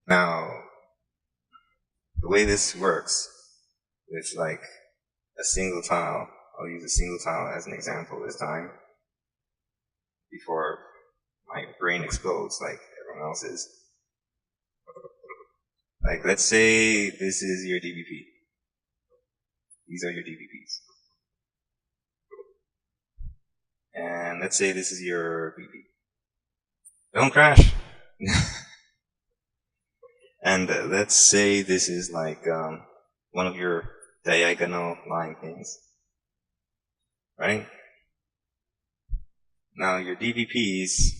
Now, the way this works with like a single tile, I'll use a single tile as an example this time before my brain explodes like everyone else's. Like, let's say this is your DBP. These are your DBPs. And let's say this is your BP. Don't crash! And let's say this is like one of your diagonal line things. Right? Now your DBPs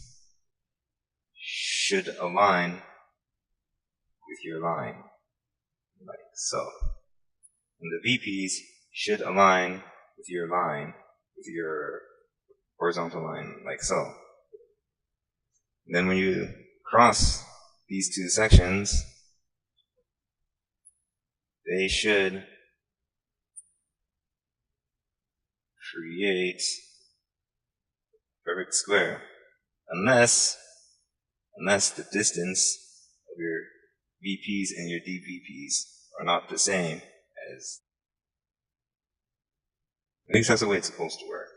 should align with your line, like so. And the VPs should align with your line, with your horizontal line, like so. And then when you cross these two sections, they should create a perfect square, unless the distance of your VPs and your DVPs are not the same as. At least that's the way it's supposed to work.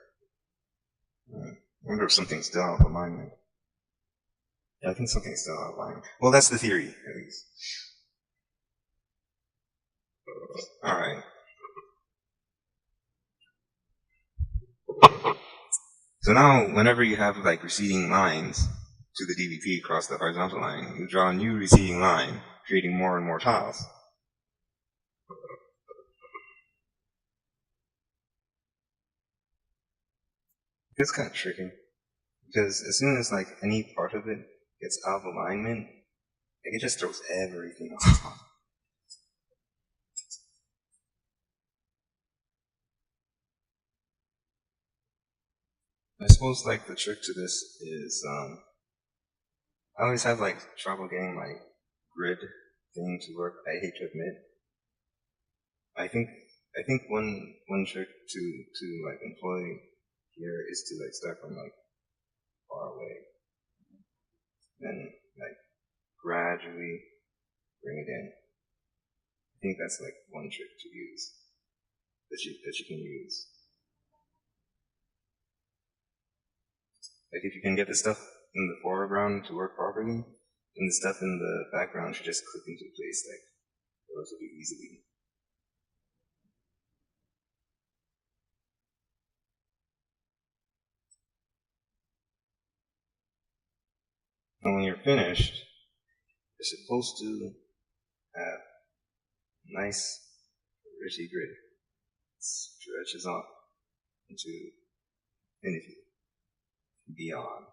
I wonder if something's still out of alignment. Yeah, I think something's still out of alignment. Well, that's the theory, at least. Alright. So now, whenever you have like receding lines to the DVP across the horizontal line, you draw a new receding line, creating more and more tiles. It's kind of tricky, because as soon as like any part of it gets out of alignment, like, it just throws everything off. I suppose like the trick to this is I always have like trouble getting my grid thing to work. I hate to admit. I think one trick to like employ here is to like start from like far away, then like gradually bring it in. I think that's like one trick to use that you can use. Like, if you can get the stuff in the foreground to work properly, then the stuff in the background should just click into place like relatively easily. And when you're finished, you're supposed to have a nice richy grid. It stretches off into infinity, beyond.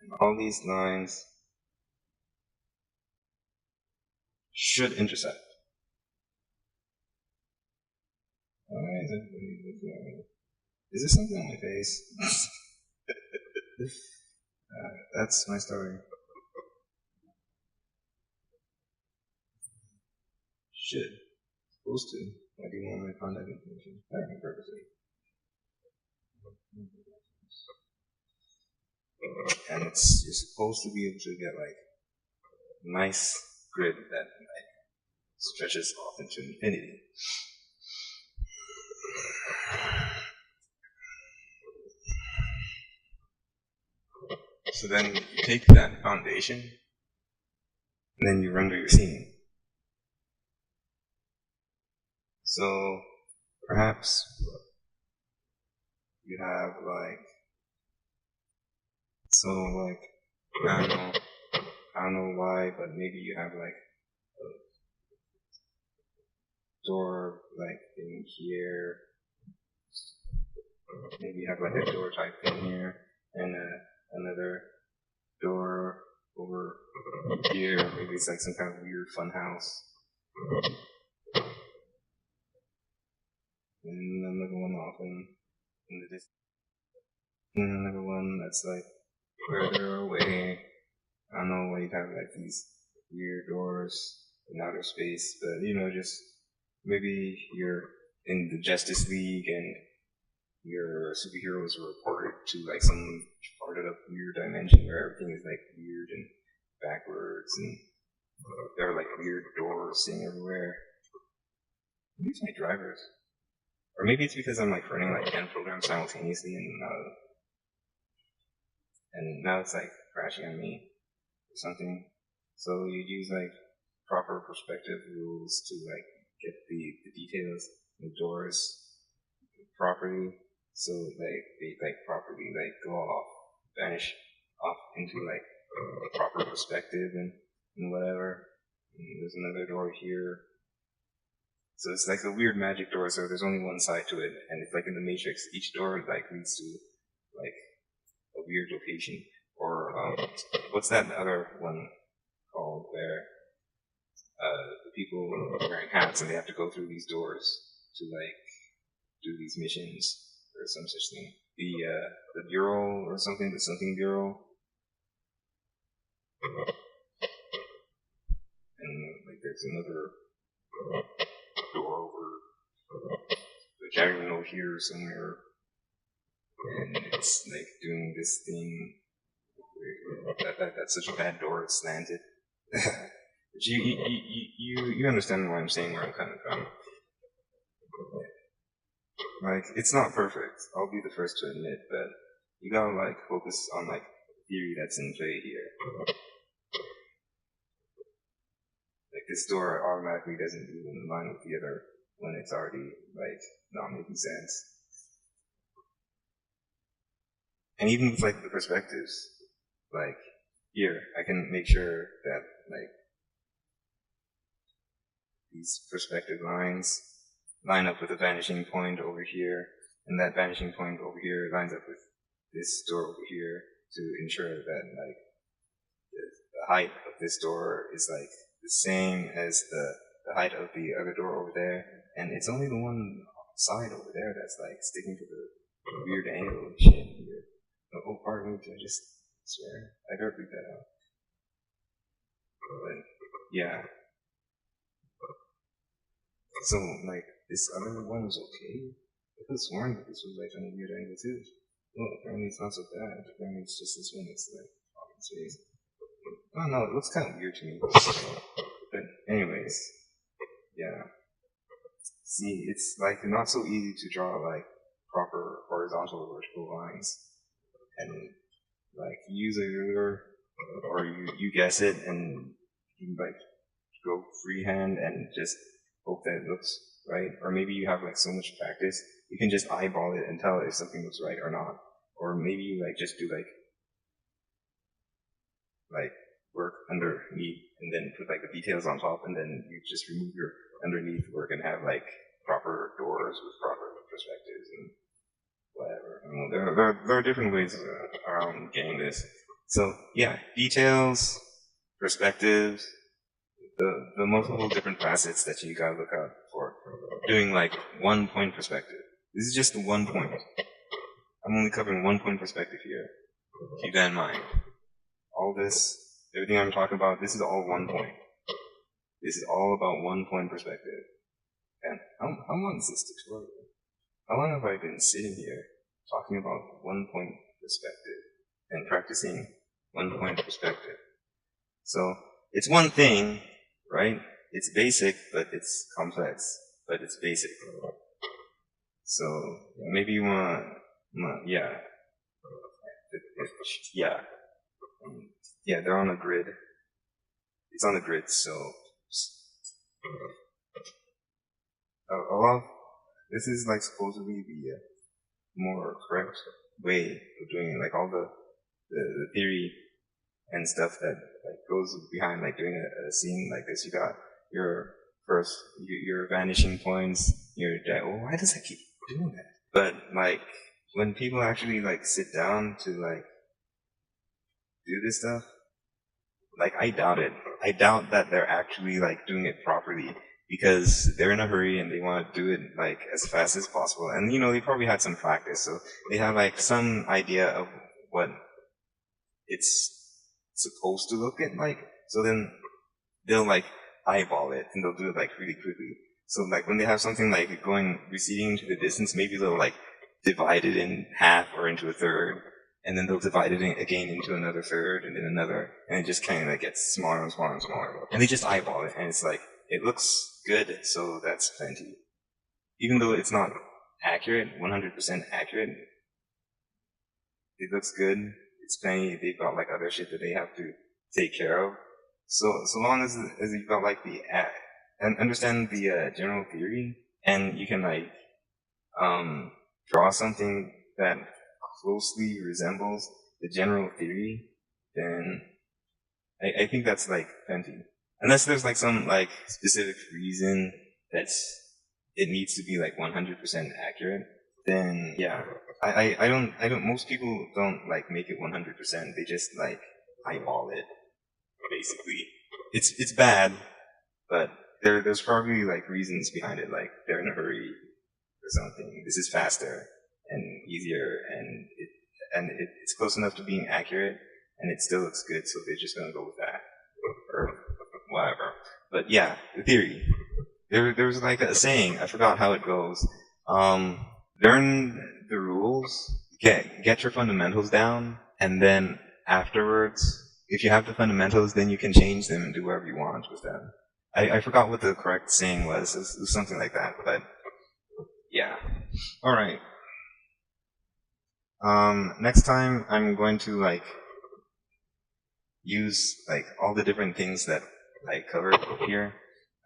And all these lines should intersect. Why is everybody looking at me? Is there something on my face? That's my story. Should. Supposed to. Why do you want my contact information? Parenting purposes. And you're supposed to be able to get like a nice grid that like stretches off into infinity. So then you take that foundation and then you render your scene. So perhaps you have like, I don't know why, but maybe you have like a door like thing here. Maybe you have like a door type thing here and another door over here. Maybe it's like some kind of weird fun house. And another one off in the distance. And another one that's like further away. I don't know why you'd have like these weird doors in outer space, but you know, just maybe you're in the Justice League, and your superheroes are reported to like some farted up weird dimension where everything is like weird and backwards, and there are like weird doors sitting everywhere. Maybe it's my drivers. Or maybe it's because I'm like running like 10 programs simultaneously, and now it's like crashing on me or something. So you use like proper perspective rules to like get the details, the doors properly, so like they like properly like go off, vanish off into like a proper perspective and whatever. And there's another door here. So it's like a weird magic door, so there's only one side to it, and it's like in the Matrix, each door like leads to like a weird location. Or what's that other one called where the people are wearing hats and they have to go through these doors to like do these missions or some such thing. The Bureau or something, the something Bureau. And like there's another door over the diagonal over here somewhere, and it's like doing this thing. That's such a bad door. It's slanted. But you understand what I'm saying, where I'm coming from. Like, it's not perfect. I'll be the first to admit, but you gotta like focus on like the theory that's in play here. Like this door automatically doesn't move in line with the other when it's already like not making sense. And even with like the perspectives, like here, I can make sure that like these perspective lines line up with a vanishing point over here, and that vanishing point over here lines up with this door over here to ensure that like the height of this door is like the same as the height of the other door over there, and it's only the one side over there that's like sticking to the weird angle and shit here. Oh, pardon me, I just swear. I gotta bleep that out. But, yeah. So, like, this other one was okay? I could have sworn that this was like on a weird angle too. Well, apparently it's not so bad. Apparently it's just this one that's like off in space. I don't know, it looks kind of weird to me. But anyways, yeah. See, it's like not so easy to draw like proper horizontal or vertical lines. And like you use a ruler, or you guess it, and you like go freehand and just hope that it looks right. Or maybe you have like so much practice, you can just eyeball it and tell if something looks right or not. Or maybe you like just do like work underneath and then put like the details on top, and then you just remove your underneath work and have like proper doors with proper perspectives and whatever. I mean, there are different ways around getting this. So yeah, details, perspectives, the multiple different facets that you gotta look out for. Doing like 1 point perspective. This is just 1 point. I'm only covering 1 point perspective here. Keep that in mind. All this, everything I'm talking about, this is all 1 point. This is all about 1 point perspective. And how long is this tutorial? How long have I been sitting here talking about 1 point perspective and practicing 1 point perspective? So it's one thing, right? It's basic, but it's complex, but it's basic. So maybe you want, yeah, they're on a grid. It's on the grid, so a lot. This is like supposedly the more correct way of doing it. Like all the theory and stuff that like goes behind like doing a scene like this. You got your your vanishing points. Why does I keep doing that? But like when people actually like sit down to like do this stuff, like I doubt it. I doubt that they're actually like doing it properly, because they're in a hurry and they want to do it like as fast as possible. And you know, they probably had some practice, so they have like some idea of what it's supposed to look like. So then they'll like eyeball it and they'll do it like really quickly. So like when they have something like receding into the distance, maybe they'll like divide it in half or into a third, and then they'll divide it again into another third, and then another, and it just kind of like gets smaller and smaller and smaller. And they just eyeball it, and it's like, it looks good, so that's plenty. Even though it's not accurate, 100% accurate, it looks good, it's plenty. They've got like other shit that they have to take care of. So long as you've got like and understand the general theory, and you can like draw something that closely resembles the general theory, then I think that's like plenty. Unless there's like some like specific reason that it needs to be like 100% accurate, then yeah. Most people don't like make it 100%. They just like eyeball it, basically. It's bad, but there's probably like reasons behind it, like they're in a hurry or something. This is faster and easier, and it's close enough to being accurate, and it still looks good, so they're just gonna go with that or whatever. But yeah, the theory. There was like a saying. I forgot how it goes. Learn the rules, get your fundamentals down, and then afterwards, if you have the fundamentals, then you can change them and do whatever you want with them. I forgot what the correct saying was. It was something like that, but yeah. Alright. Next time I'm going to like use like all the different things that I covered here.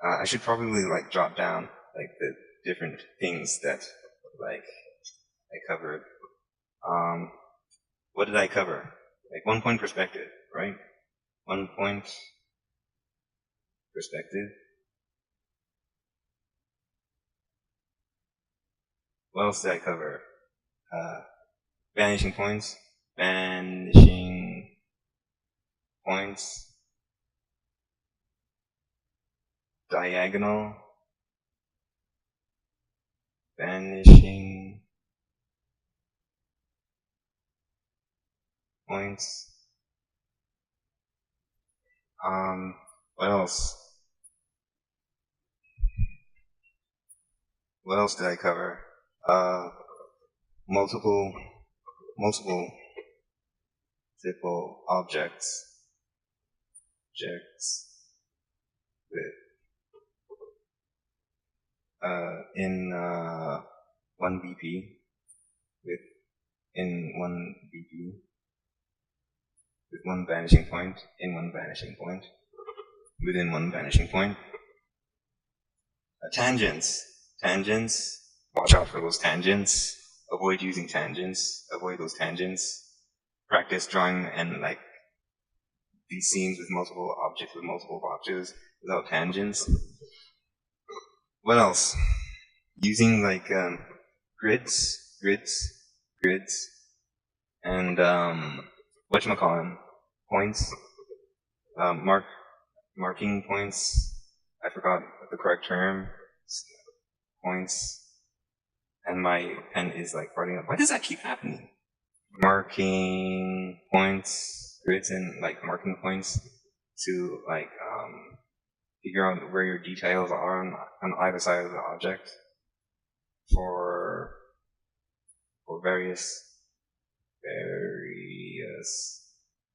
I should probably like jot down like the different things that like I covered. What did I cover? Like 1 point perspective, right? 1 point perspective. What else did I cover? Vanishing points. Vanishing points. Diagonal. Vanishing points. What else? What else did I cover? Multiple simple objects with in 1 BP in 1 BP with 1 vanishing point in 1 vanishing point within 1 vanishing point. Tangents. Watch out for those tangents. Avoid using tangents. Avoid those tangents. Practice drawing and like these scenes with multiple objects without tangents. What else? Using like grids, and whatchamacallin, points, marking points. I forgot the correct term. Points. And my pen is like farting up. Why does that keep happening? Marking points, grids, and like marking points to like figure out where your details are on either side of the object for various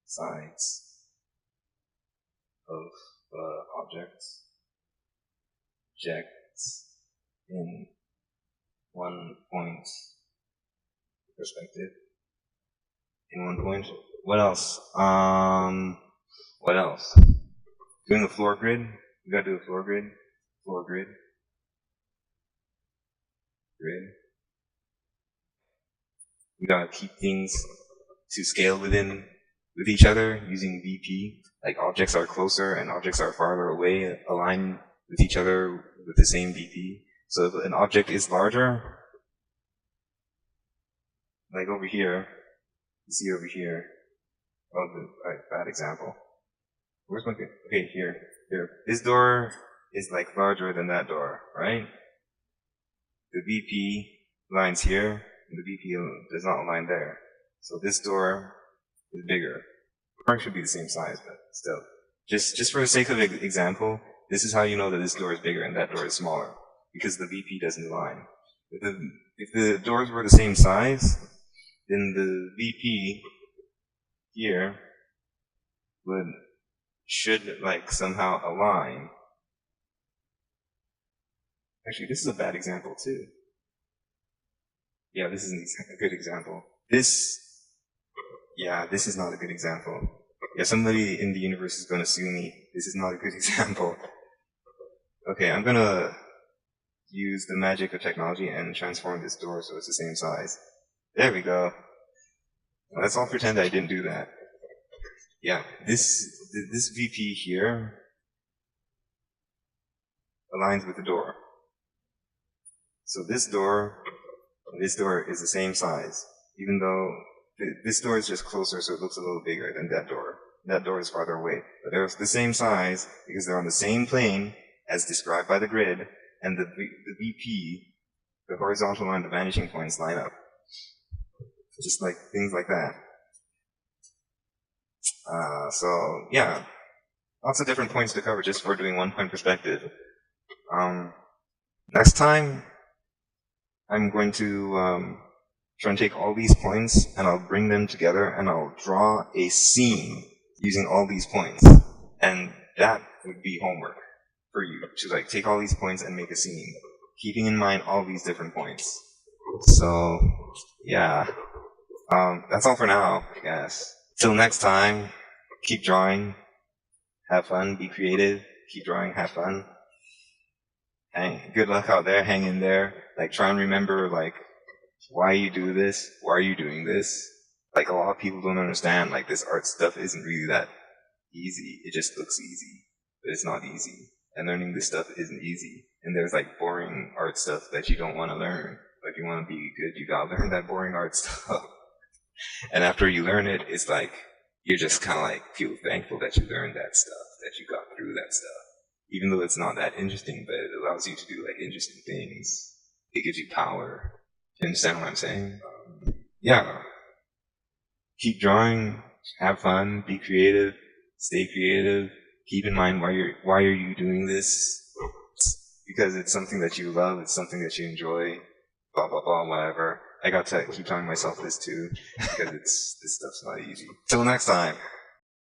sides of the objects in 1 point perspective. In 1 point. What else? What else? Doing the floor grid. You gotta do a floor grid. You gotta keep things to scale with each other using VP. Like objects are closer and objects are farther away, align with each other with the same VP. So if an object is larger, like over here, you see over here. Oh, bad example. Where's my, okay, here. This door is like larger than that door, right? The VP lines here, and the VP does not align there. So this door is bigger. Probably should be the same size, but still. Just for the sake of example, this is how you know that this door is bigger and that door is smaller. because the VP doesn't align. If the doors were the same size, then the VP here should like somehow align. Actually, this is a bad example too. Yeah, this isn't a good example. This is not a good example. Yeah, somebody in the universe is going to sue me. This is not a good example. Okay, I'm going to use the magic of technology and transform this door so it's the same size. There we go. Let's all pretend I didn't do that. Yeah, this VP here aligns with the door. So this door is the same size, even though this door is just closer, so it looks a little bigger than that door. That door is farther away. But they're the same size because they're on the same plane as described by the grid, and the VP, the horizontal line, the vanishing points line up. Just like things like that. So yeah, lots of different points to cover just for doing 1 point perspective. Next time, I'm going to try and take all these points and I'll bring them together and I'll draw a scene using all these points. And that would be homework for you to like take all these points and make a scene, keeping in mind all these different points. So yeah, that's all for now, I guess. Till next time, keep drawing, have fun, be creative, keep drawing, have fun. Good luck out there, hang in there. Like, try and remember, like, why you do this, why are you doing this. Like, a lot of people don't understand, like, this art stuff isn't really that easy. It just looks easy, but it's not easy. And learning this stuff isn't easy. And there's, like, boring art stuff that you don't want to learn. But if you want to be good, you gotta learn that boring art stuff. And after you learn it, it's like, you're just kind of like, feel thankful that you learned that stuff, that you got through that stuff. Even though it's not that interesting, but it allows you to do like interesting things. It gives you power. You understand what I'm saying? Yeah. Keep drawing, have fun, be creative, stay creative. Keep in mind why are you doing this? Because it's something that you love, it's something that you enjoy, blah blah blah, whatever. I got to keep telling myself this too, because this stuff's not easy. Till next time.